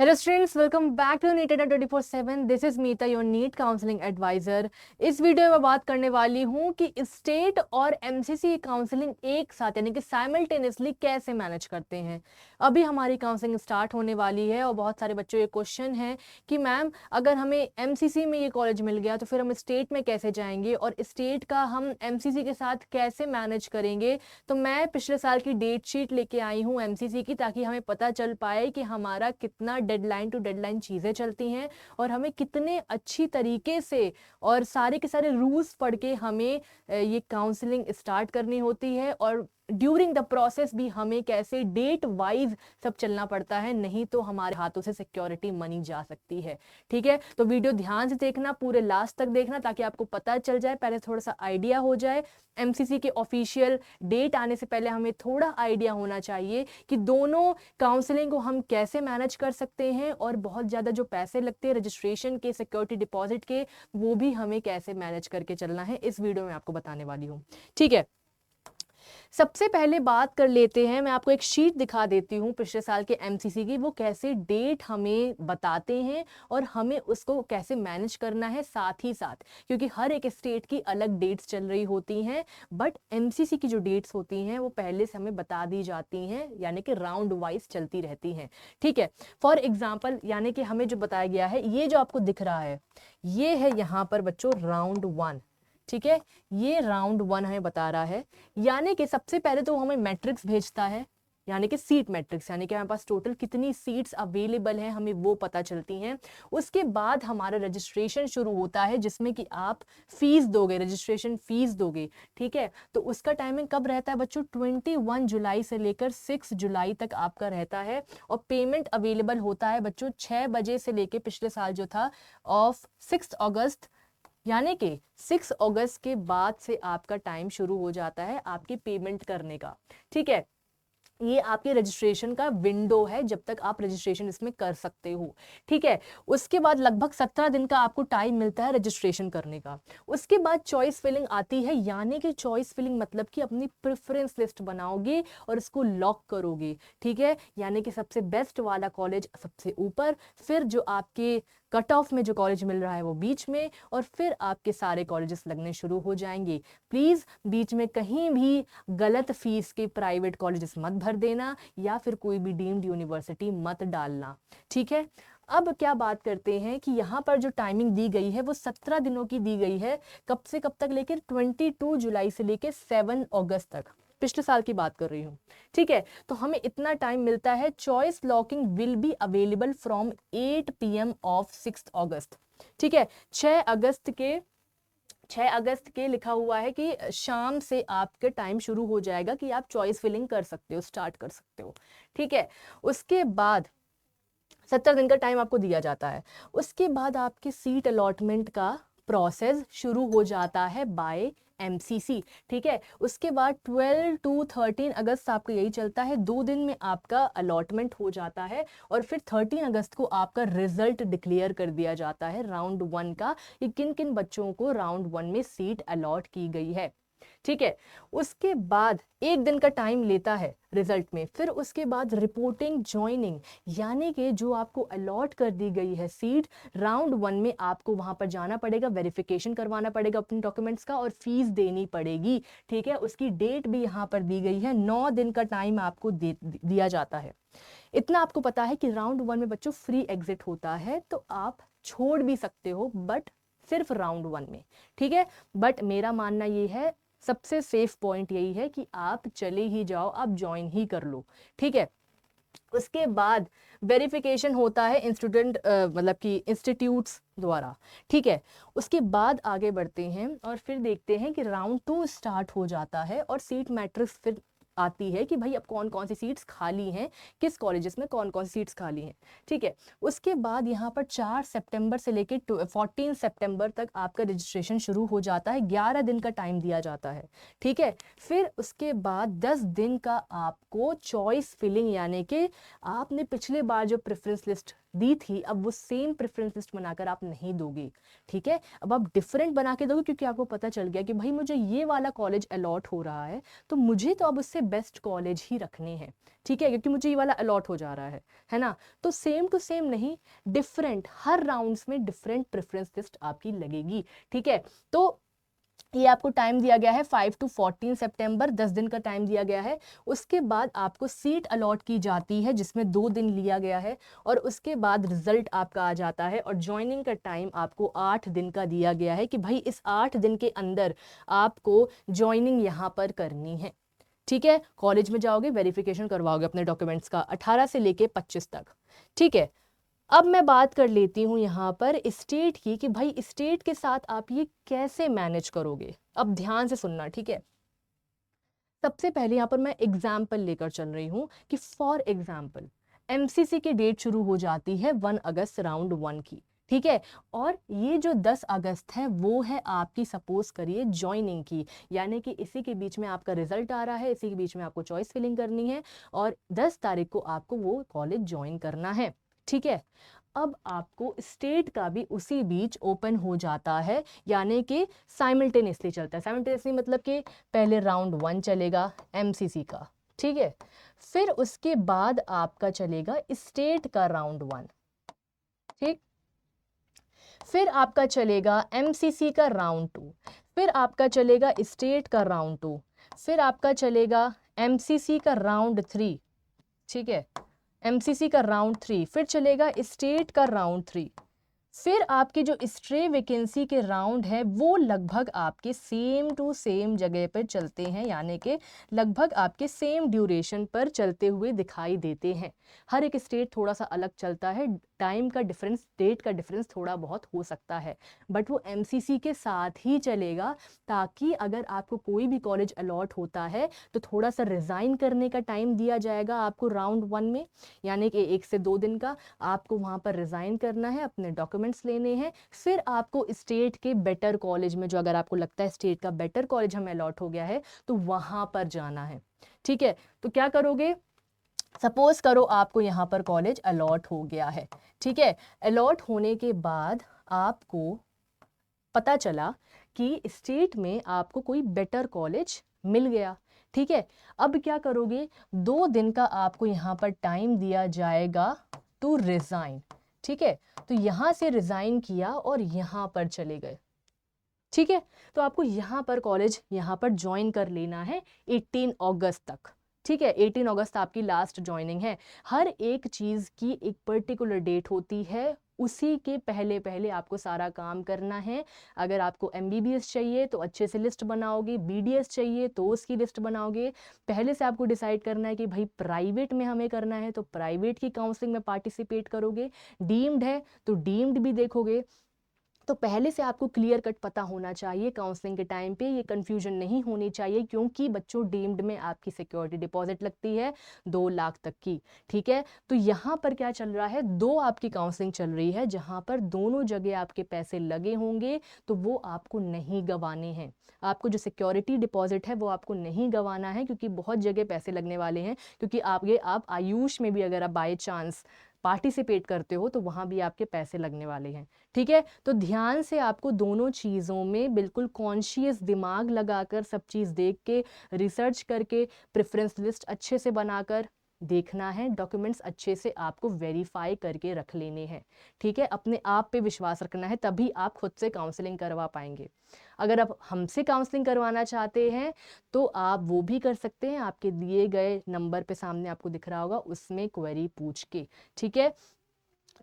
Hello students, welcome back to NEET Adda 24/7। This is Meeta, your NEET counselling adviser. इस video में बात करने वाली हूँ कि स्टेट और एमसीसी काउंसलिंग एक साथ यानी कि साइमल्टेनियसली कैसे मैनेज करते हैं। अभी हमारी काउंसलिंग स्टार्ट होने वाली है और बहुत सारे बच्चों ये क्वेश्चन है कि मैम अगर हमें एमसीसी में ये कॉलेज मिल गया तो फिर हम स्टेट में कैसे जाएंगे और स्टेट का हम एमसीसी के साथ कैसे मैनेज करेंगे। तो मैं पिछले साल की डेट शीट लेके आई हूँ एमसीसी की, ताकि हमें पता चल पाए कि हमारा कितना डेडलाइन टू डेडलाइन चीज़ें चलती हैं और हमें कितने अच्छी तरीके से और सारे के सारे रूल्स पढ़ के हमें ये काउंसलिंग स्टार्ट करनी होती है और ड्यूरिंग द प्रोसेस भी हमें कैसे डेट वाइज सब चलना पड़ता है, नहीं तो हमारे हाथों से सिक्योरिटी मनी जा सकती है। ठीक है, तो वीडियो ध्यान से देखना, पूरे लास्ट तक देखना ताकि आपको पता चल जाए, पहले थोड़ा सा आइडिया हो जाए। एमसीसी के ऑफिशियल डेट आने से पहले हमें थोड़ा आइडिया होना चाहिए कि दोनों काउंसलिंग को हम कैसे मैनेज कर सकते हैं और बहुत ज़्यादा जो पैसे लगते हैं रजिस्ट्रेशन के, सिक्योरिटी डिपॉजिट के, वो भी हमें कैसे मैनेज करके चलना है, इस वीडियो में आपको बताने वाली हूँ। ठीक है, सबसे पहले बात कर लेते हैं, मैं आपको एक शीट दिखा देती हूँ पिछले साल के एमसीसी की, वो कैसे डेट हमें बताते हैं और हमें उसको कैसे मैनेज करना है साथ ही साथ, क्योंकि हर एक स्टेट की अलग डेट्स चल रही होती हैं, बट एमसीसी की जो डेट्स होती हैं वो पहले से हमें बता दी जाती हैं, यानी कि राउंड वाइज चलती रहती हैं। ठीक है, फॉर एग्जाम्पल यानी कि हमें जो बताया गया है, ये जो आपको दिख रहा है ये है यहाँ पर बच्चों राउंड 1। ठीक है, ये राउंड 1 हमें बता रहा है, यानी कि सबसे पहले तो हमें मैट्रिक्स भेजता है, यानी कि सीट मैट्रिक्स, यानी कि हमारे पास टोटल कितनी सीट्स अवेलेबल हैं हमें वो पता चलती हैं। उसके बाद हमारा रजिस्ट्रेशन शुरू होता है जिसमें कि आप फीस दोगे, रजिस्ट्रेशन फीस दोगे। ठीक है, तो उसका टाइमिंग कब रहता है बच्चों? 21 जुलाई से लेकर 6 जुलाई तक आपका रहता है और पेमेंट अवेलेबल होता है बच्चों 6 बजे से लेकर, पिछले साल जो था ऑफ 6 अगस्त, यानी कि 6 अगस्त के बाद से आपका टाइम शुरू हो जाता है आपकी पेमेंट करने का। ठीक है, ये आपके रजिस्ट्रेशन का विंडो है जब तक आप रजिस्ट्रेशन इसमें कर सकते हो। ठीक है, उसके बाद लगभग 17 दिन का आपको टाइम मिलता है रजिस्ट्रेशन करने का। उसके बाद चॉइस फिलिंग आती है, यानी कि चॉइस फिलिंग मतलब कि अपनी प्रेफरेंस लिस्ट बनाओगे और इसको लॉक करोगे। ठीक है, यानी कि सबसे बेस्ट वाला कॉलेज सबसे ऊपर, फिर जो आपके कट ऑफ में जो कॉलेज मिल रहा है वो बीच में, और फिर आपके सारे कॉलेजेस लगने शुरू हो जाएंगे। प्लीज बीच में कहीं भी गलत फीस के प्राइवेट कॉलेजेस मत भर देना या फिर कोई भी डीम्ड यूनिवर्सिटी मत डालना। ठीक है, अब क्या बात करते हैं कि यहाँ पर जो टाइमिंग दी गई है वो 17 दिनों की दी गई है। कब से कब तक लेकर? 22 जुलाई से लेकर 7 अगस्त तक, पिछले साल की बात कर रही हूँ। ठीक है, तो हमें इतना टाइम मिलता है। Choice locking will be available from 8 PM of 6 अगस्त। ठीक है, 6 अगस्त के लिखा हुआ है कि शाम से आपके टाइम शुरू हो जाएगा कि आप चॉइस फिलिंग कर सकते हो, स्टार्ट कर सकते हो। ठीक है, उसके बाद 70 दिन का टाइम आपको दिया जाता है। उसके बाद आपके सीट अलॉटमेंट का प्रोसेस शुरू हो जाता है बाय एमसीसी। ठीक है, उसके बाद 12 to 13 अगस्त आपका यही चलता है, 2 दिन में आपका अलॉटमेंट हो जाता है और फिर 13 अगस्त को आपका रिजल्ट डिक्लेयर कर दिया जाता है राउंड 1 का, कि किन किन बच्चों को राउंड 1 में सीट अलॉट की गई है। ठीक है, उसके बाद 1 दिन का टाइम लेता है रिजल्ट में, फिर उसके बाद रिपोर्टिंग ज्वाइनिंग, यानी कि जो आपको अलॉट कर दी गई है सीट राउंड 1 में, आपको वहां पर जाना पड़ेगा, वेरिफिकेशन करवाना पड़ेगा अपने डॉक्यूमेंट्स का और फीस देनी पड़ेगी। ठीक है, उसकी डेट भी यहाँ पर दी गई है, 9 दिन का टाइम आपको दिया जाता है। इतना आपको पता है कि राउंड 1 में बच्चों फ्री एग्जिट होता है, तो आप छोड़ भी सकते हो बट सिर्फ राउंड 1 में। ठीक है, बट मेरा मानना ये है, सबसे सेफ पॉइंट यही है कि आप चले ही जाओ, आप ज्वाइन ही कर लो। ठीक है, उसके बाद वेरिफिकेशन होता है इंस्टीट्यूट मतलब कि इंस्टीट्यूट्स द्वारा। ठीक है, उसके बाद आगे बढ़ते हैं और फिर देखते हैं कि राउंड 2 स्टार्ट हो जाता है और सीट मैट्रिक्स फिर आती है कि भाई अब कौन कौन सी सीट्स खाली हैं, किस कॉलेजेस में कौन कौन सी सीट्स खाली हैं। ठीक है, उसके बाद यहाँ पर 4 सितंबर से लेकर 14 सितंबर तक आपका रजिस्ट्रेशन शुरू हो जाता है, 11 दिन का टाइम दिया जाता है। ठीक है, फिर उसके बाद 10 दिन का आपको चॉइस फिलिंग, यानी कि आपने पिछले बार जो प्रेफरेंस लिस्ट दी थी अब वो सेम प्रेफरेंस लिस्ट बनाकर आप नहीं दोगे। ठीक है, अब आप डिफरेंट बना के दोगे, क्योंकि आपको पता चल गया कि भाई मुझे ये वाला कॉलेज अलॉट हो रहा है तो मुझे तो अब उससे बेस्ट कॉलेज ही रखने हैं, ठीक है, क्योंकि मुझे ये वाला अलॉट हो जा रहा है ना। तो सेम टू सेम नहीं, डिफरेंट, हर राउंड्स में डिफरेंट प्रेफरेंस लिस्ट आपकी लगेगी, ठीक है। तो ये आपको टाइम दिया गया है 5 to 14 सितंबर, 10 दिन का टाइम दिया गया है। उसके बाद आपको सीट अलॉट की जाती है जिसमें 2 दिन लिया गया है, और उसके बाद रिजल्ट आपका आ जाता है, और ज्वाइनिंग का टाइम आपको 8 दिन का दिया गया है कि भाई इस 8 दिन के अंदर आपको ज्वाइनिंग यहाँ पर करनी है, ठीक है। कॉलेज में जाओगे, वेरिफिकेशन करवाओगे अपने डॉक्यूमेंट्स का 18 से लेके 25 तक, ठीक है। अब मैं बात कर लेती हूँ यहाँ पर स्टेट की कि भाई स्टेट के साथ आप ये कैसे मैनेज करोगे। अब ध्यान से सुनना, ठीक है। सबसे पहले यहाँ पर मैं एग्जाम्पल लेकर चल रही हूँ कि फॉर एग्जाम्पल एमसीसी की डेट शुरू हो जाती है 1 अगस्त राउंड 1 की, ठीक है। और ये जो 10 अगस्त है वो है आपकी सपोज करिए ज्वाइनिंग की, यानी कि इसी के बीच में आपका रिजल्ट आ रहा है, इसी के बीच में आपको चॉइस फिलिंग करनी है, और 10 तारीख को आपको वो कॉलेज ज्वाइन करना है, ठीक है। अब आपको स्टेट का भी उसी बीच ओपन हो जाता है, यानी कि साइमल्टेनियसली चलता है। साइमल्टेनियसली मतलब कि पहले राउंड 1 चलेगा एमसीसी का, ठीक है, फिर उसके बाद आपका चलेगा स्टेट का राउंड 1, ठीक, फिर आपका चलेगा एमसीसी का राउंड 2, फिर आपका चलेगा स्टेट का राउंड 2, फिर आपका चलेगा एमसीसी का राउंड 3, ठीक है, एमसीसी का राउंड 3, फिर चलेगा स्टेट का राउंड 3, फिर आपकी जो स्ट्रे वैकेंसी के राउंड है वो लगभग आपके सेम टू सेम जगह पर चलते हैं, यानी कि लगभग आपके सेम ड्यूरेशन पर चलते हुए दिखाई देते हैं। हर एक स्टेट थोड़ा सा अलग चलता है, टाइम का डिफरेंस, डेट का डिफरेंस थोड़ा बहुत हो सकता है, बट वो एमसीसी के साथ ही चलेगा, ताकि अगर आपको कोई भी कॉलेज अलॉट होता है तो थोड़ा सा रिज़ाइन करने का टाइम दिया जाएगा आपको राउंड 1 में, यानी कि 1 से 2 दिन का आपको वहाँ पर रिज़ाइन करना है, अपने डॉक्यूमेंट्स लेने हैं, फिर आपको स्टेट के बेटर कॉलेज में, जो अगर आपको लगता है स्टेट का बेटर कॉलेज हमें अलॉट हो गया है तो वहाँ पर जाना है, ठीक है। तो क्या करोगे, सपोज करो आपको यहाँ पर कॉलेज अलॉट हो गया है, ठीक है। अलॉट होने के बाद आपको पता चला कि स्टेट में आपको कोई बेटर कॉलेज मिल गया, ठीक है। अब क्या करोगे, 2 दिन का आपको यहाँ पर टाइम दिया जाएगा टू रिजाइन, ठीक है। तो यहाँ से रिजाइन किया और यहाँ पर चले गए, ठीक है। तो आपको यहाँ पर कॉलेज यहाँ पर ज्वाइन कर लेना है 18 अगस्त तक, ठीक है। 18 अगस्त आपकी लास्ट ज्वाइनिंग है। हर एक चीज़ की एक पर्टिकुलर डेट होती है, उसी के पहले पहले आपको सारा काम करना है। अगर आपको एमबीबीएस चाहिए तो अच्छे से लिस्ट बनाओगे, बीडीएस चाहिए तो उसकी लिस्ट बनाओगे। पहले से आपको डिसाइड करना है कि भाई प्राइवेट में हमें करना है तो प्राइवेट की काउंसलिंग में पार्टिसिपेट करोगे, डीम्ड है तो डीम्ड भी देखोगे। तो पहले से आपको क्लियर कट पता होना चाहिए काउंसलिंग के टाइम पे, ये कंफ्यूजन नहीं होनी चाहिए, क्योंकि बच्चों डीम्ड में आपकी सिक्योरिटी डिपॉजिट लगती है 2 लाख तक की, ठीक है। तो यहाँ पर क्या चल रहा है, 2 आपकी काउंसलिंग चल रही है जहाँ पर दोनों जगह आपके पैसे लगे होंगे, तो वो आपको नहीं गंवाने हैं। आपको जो सिक्योरिटी डिपॉजिट है वो आपको नहीं गंवाना है, क्योंकि बहुत जगह पैसे लगने वाले हैं, क्योंकि आप आयुष में भी अगर आप बाई चांस पार्टिसिपेट करते हो तो वहाँ भी आपके पैसे लगने वाले हैं, ठीक है। तो ध्यान से आपको दोनों चीज़ों में बिल्कुल कॉन्शियस दिमाग लगाकर, सब चीज़ देख के, रिसर्च करके, प्रेफरेंस लिस्ट अच्छे से बनाकर देखना है, डॉक्यूमेंट्स अच्छे से आपको वेरीफाई करके रख लेने हैं, ठीक है। अपने आप पे विश्वास रखना है, तभी आप खुद से काउंसलिंग करवा पाएंगे। अगर आप हमसे काउंसलिंग करवाना चाहते हैं तो आप वो भी कर सकते हैं, आपके दिए गए नंबर पे सामने आपको दिख रहा होगा, उसमें क्वेरी पूछ के, ठीक है।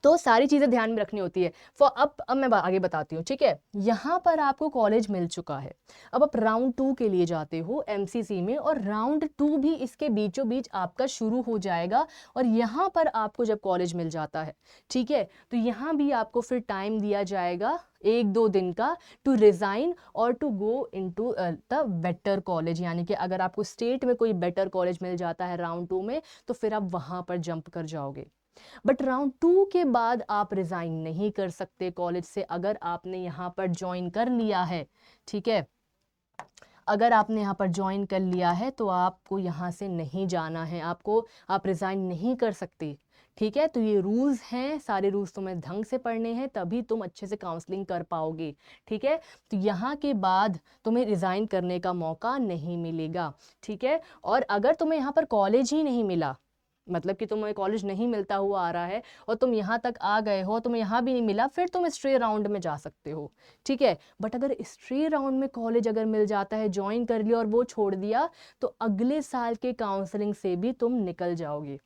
तो सारी चीज़ें ध्यान में रखनी होती है। अब मैं आगे बताती हूँ, ठीक है। यहाँ पर आपको कॉलेज मिल चुका है, अब आप राउंड 2 के लिए जाते हो एमसीसी में, और राउंड 2 भी इसके बीचों बीच आपका शुरू हो जाएगा, और यहाँ पर आपको जब कॉलेज मिल जाता है, ठीक है, तो यहाँ भी आपको फिर टाइम दिया जाएगा 1-2 दिन का टू रिज़ाइन और to go into the better college, यानी कि अगर आपको स्टेट में कोई बेटर कॉलेज मिल जाता है राउंड 2 में तो फिर आप वहाँ पर जंप कर जाओगे। बट राउंड 2 के बाद आप रिजाइन नहीं कर सकते कॉलेज से, अगर आपने यहाँ पर ज्वाइन कर लिया है, ठीक है। अगर आपने यहाँ पर ज्वाइन कर लिया है तो आपको यहाँ से नहीं जाना है, आप रिजाइन नहीं कर सकते, ठीक है। तो ये रूल्स हैं, सारे रूल्स तुम्हें ढंग से पढ़ने हैं, तभी तुम अच्छे से काउंसलिंग कर पाओगे। ठीक है। तो यहाँ के बाद तुम्हें रिज़ाइन करने का मौका नहीं मिलेगा। ठीक है। और अगर तुम्हें यहाँ पर कॉलेज ही नहीं मिला, मतलब कि तुम्हें कॉलेज नहीं मिलता हुआ आ रहा है और तुम यहाँ तक आ गए हो, तुम्हें यहाँ भी नहीं मिला, फिर तुम स्ट्रे राउंड में जा सकते हो। ठीक है। बट अगर स्ट्रे राउंड में कॉलेज अगर मिल जाता है, ज्वाइन कर लिया और वो छोड़ दिया, तो अगले साल के काउंसलिंग से भी तुम निकल जाओगे।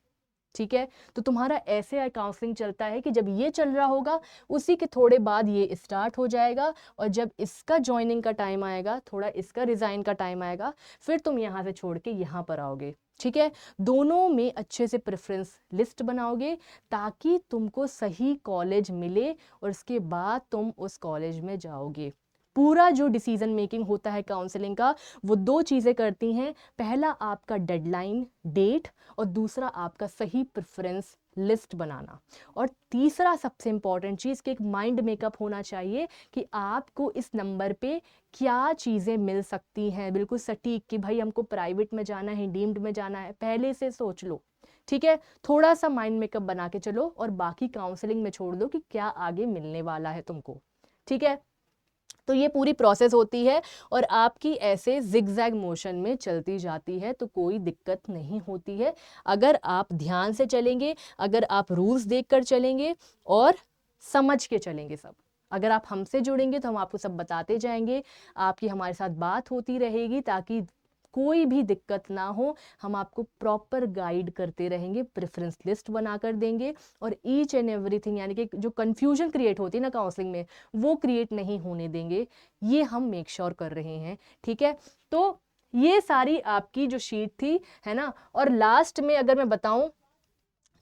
ठीक है। तो तुम्हारा ऐसे काउंसलिंग चलता है कि जब ये चल रहा होगा उसी के थोड़े बाद ये स्टार्ट हो जाएगा, और जब इसका ज्वाइनिंग का टाइम आएगा, थोड़ा इसका रिज़ाइन का टाइम आएगा, फिर तुम यहाँ से छोड़ के यहाँ पर आओगे। ठीक है। दोनों में अच्छे से प्रेफरेंस लिस्ट बनाओगे ताकि तुमको सही कॉलेज मिले और उसके बाद तुम उस कॉलेज में जाओगे। पूरा जो डिसीजन मेकिंग होता है काउंसलिंग का, वो दो चीज़ें करती हैं। पहला आपका डेडलाइन डेट, और दूसरा आपका सही प्रेफरेंस लिस्ट बनाना। और तीसरा सबसे इंपॉर्टेंट चीज़ कि एक माइंड मेकअप होना चाहिए कि आपको इस नंबर पे क्या चीज़ें मिल सकती हैं, बिल्कुल सटीक, कि भाई हमको प्राइवेट में जाना है, डीम्ड में जाना है, पहले से सोच लो। ठीक है। थोड़ा सा माइंड मेकअप बना के चलो और बाकी काउंसलिंग में छोड़ दो कि क्या आगे मिलने वाला है तुमको। ठीक है। तो ये पूरी प्रोसेस होती है और आपकी ऐसे जिगजैग मोशन में चलती जाती है, तो कोई दिक्कत नहीं होती है अगर आप ध्यान से चलेंगे, अगर आप रूल्स देखकर चलेंगे और समझ के चलेंगे सब। अगर आप हमसे जुड़ेंगे तो हम आपको सब बताते जाएंगे, आपकी हमारे साथ बात होती रहेगी ताकि कोई भी दिक्कत ना हो। हम आपको प्रॉपर गाइड करते रहेंगे, प्रेफरेंस लिस्ट बना कर देंगे, और ईच एंड एवरीथिंग, यानी कि जो कन्फ्यूजन क्रिएट होती है ना काउंसलिंग में, वो क्रिएट नहीं होने देंगे। ये हम मेक श्योर कर रहे हैं। ठीक है। तो ये सारी आपकी जो शीट थी, है ना। और लास्ट में अगर मैं बताऊं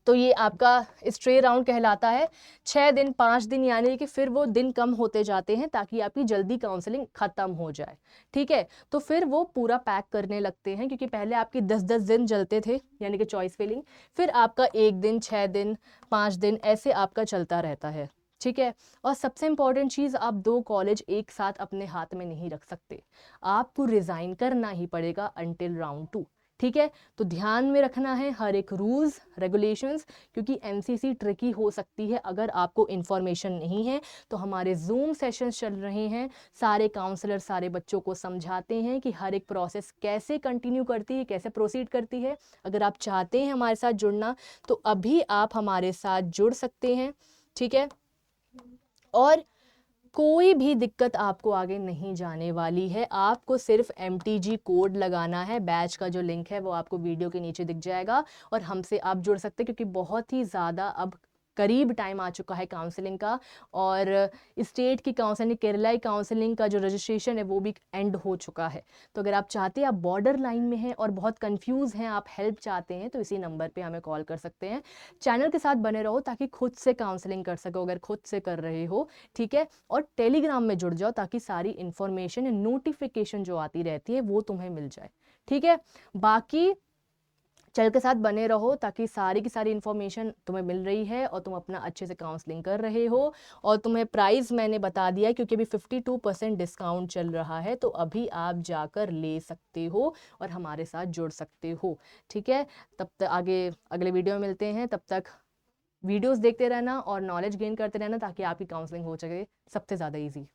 तो ये आपका स्ट्रे राउंड कहलाता है। 6 दिन 5 दिन, यानी कि फिर वो दिन कम होते जाते हैं ताकि आपकी जल्दी काउंसलिंग खत्म हो जाए। ठीक है। तो फिर वो पूरा पैक करने लगते हैं, क्योंकि पहले आपके 10-10 दिन चलते थे, यानी कि चॉइस फिलिंग, फिर आपका 1 दिन 6 दिन 5 दिन ऐसे आपका चलता रहता है। ठीक है। और सबसे इंपॉर्टेंट चीज़, आप 2 कॉलेज एक साथ अपने हाथ में नहीं रख सकते, आपको रिज़ाइन करना ही पड़ेगा अंटिल राउंड 2। ठीक है। तो ध्यान में रखना है हर एक रूल्स रेगुलेशंस, क्योंकि एमसीसी ट्रिकी हो सकती है अगर आपको इन्फॉर्मेशन नहीं है। तो हमारे जूम सेशंस चल रहे हैं, सारे काउंसलर सारे बच्चों को समझाते हैं कि हर एक प्रोसेस कैसे कंटिन्यू करती है, कैसे प्रोसीड करती है। अगर आप चाहते हैं हमारे साथ जुड़ना तो अभी आप हमारे साथ जुड़ सकते हैं। ठीक है। और कोई भी दिक्कत आपको आगे नहीं जाने वाली है, आपको सिर्फ MTG कोड लगाना है। बैच का जो लिंक है वो आपको वीडियो के नीचे दिख जाएगा और हमसे आप जुड़ सकते हैं, क्योंकि बहुत ही ज़्यादा अब करीब टाइम आ चुका है काउंसलिंग का, और स्टेट की काउंसलिंग, केरला काउंसलिंग का जो रजिस्ट्रेशन है वो भी एंड हो चुका है। तो अगर आप चाहते हैं, आप बॉर्डर लाइन में हैं और बहुत कंफ्यूज हैं, आप हेल्प चाहते हैं, तो इसी नंबर पे हमें कॉल कर सकते हैं। चैनल के साथ बने रहो ताकि खुद से काउंसलिंग कर सको अगर खुद से कर रहे हो। ठीक है। और टेलीग्राम में जुड़ जाओ ताकि सारी इन्फॉर्मेशन या नोटिफिकेशन जो आती रहती है वो तुम्हें मिल जाए। ठीक है। बाकी चैनल के साथ बने रहो ताकि सारी की सारी इन्फॉर्मेशन तुम्हें मिल रही है और तुम अपना अच्छे से काउंसलिंग कर रहे हो। और तुम्हें प्राइस मैंने बता दिया, क्योंकि अभी 52% डिस्काउंट चल रहा है, तो अभी आप जाकर ले सकते हो और हमारे साथ जुड़ सकते हो। ठीक है। तब तक आगे अगले वीडियो में मिलते हैं, तब तक वीडियोस देखते रहना और नॉलेज गेन करते रहना ताकि आपकी काउंसलिंग हो सके सबसे ज़्यादा ईजी।